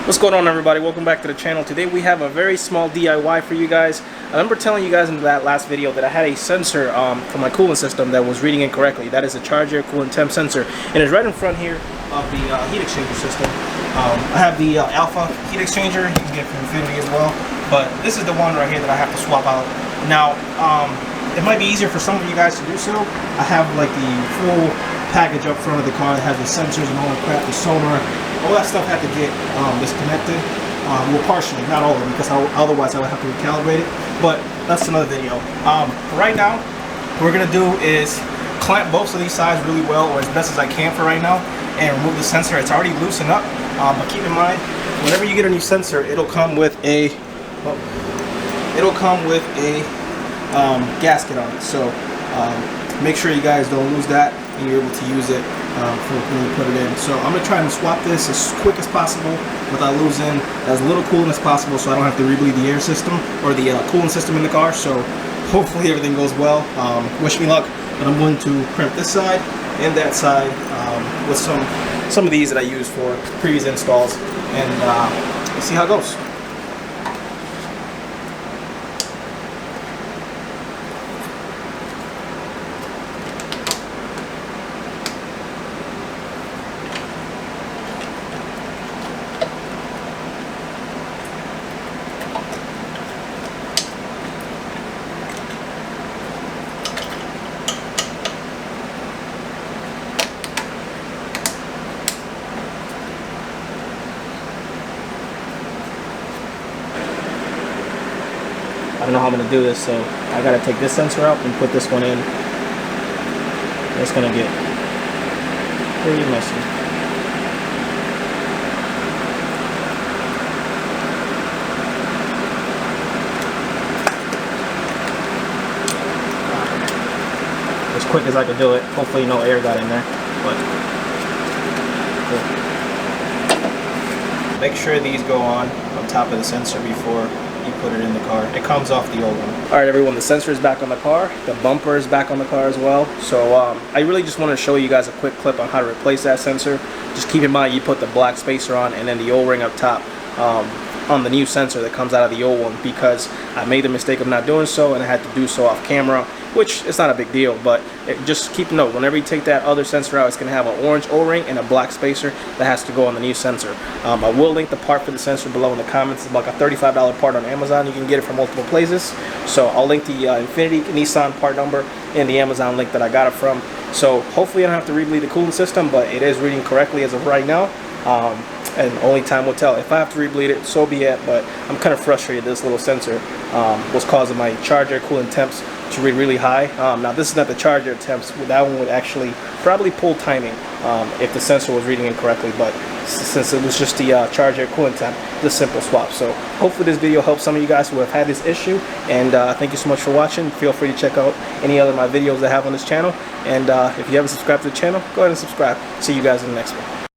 What's going on, everybody? Welcome back to the channel. Today we have a very small DIY for you guys. I remember telling you guys in that last video that I had a sensor for my coolant system that was reading incorrectly. That is a charger coolant temp sensor, and it's right in front here of the heat exchanger system. I have the alpha heat exchanger. You can get from Infinity as well, but this is the one right here that I have to swap out. Now, it might be easier for some of you guys to do so. I have like the full package up front of the car that has the sensors and all the crap, the sonar. All that stuff had to get disconnected. Well, partially, not all of it, because otherwise I would have to recalibrate it. But that's another video. Right now, what we're gonna do is clamp both of these sides really well, or as best as I can for right now, and remove the sensor. It's already loosened up, but keep in mind, whenever you get a new sensor, it'll come with a gasket on it. So make sure you guys don't lose that, and you're able to use it for when you put it in. So I'm going to try and swap this as quick as possible without losing as little coolant as possible, so I don't have to rebleed the air system or the coolant system in the car. So hopefully everything goes well. Wish me luck. But I'm going to crimp this side and that side with some of these that I used for previous installs, and let's see how it goes. I don't know how I'm going to do this, so I got to take this sensor out and put this one in. It's going to get pretty messy. As quick as I could do it. Hopefully no air got in there. But cool. Make sure these go on top of the sensor before you put it in the car. It comes off the old one. Alright everyone, the sensor is back on the car. The bumper is back on the car as well. So I really just want to show you guys a quick clip on how to replace that sensor. Just keep in mind you put the black spacer on and then the O-ring up top on the new sensor that comes out of the old one, because I made the mistake of not doing so and I had to do so off camera, which is not a big deal, but just keep note, whenever you take that other sensor out, it's going to have an orange O-ring and a black spacer that has to go on the new sensor. I will link the part for the sensor below in the comments. It's like a $35 part on Amazon. You can get it from multiple places. So I'll link the Infinity Nissan part number in the Amazon link that I got it from. So hopefully I don't have to rebleed the coolant system, but it is reading correctly as of right now. And only time will tell. If I have to rebleed it, so be it, but I'm kind of frustrated this little sensor was causing my charger coolant temps to read really high. Now this is not the charger temps. That one would actually probably pull timing if the sensor was reading incorrectly, but since it was just the charger coolant temp, it's a simple swap. So hopefully this video helps some of you guys who have had this issue, and thank you so much for watching. Feel free to check out any other of my videos I have on this channel, and if you haven't subscribed to the channel, go ahead and subscribe. See you guys in the next one.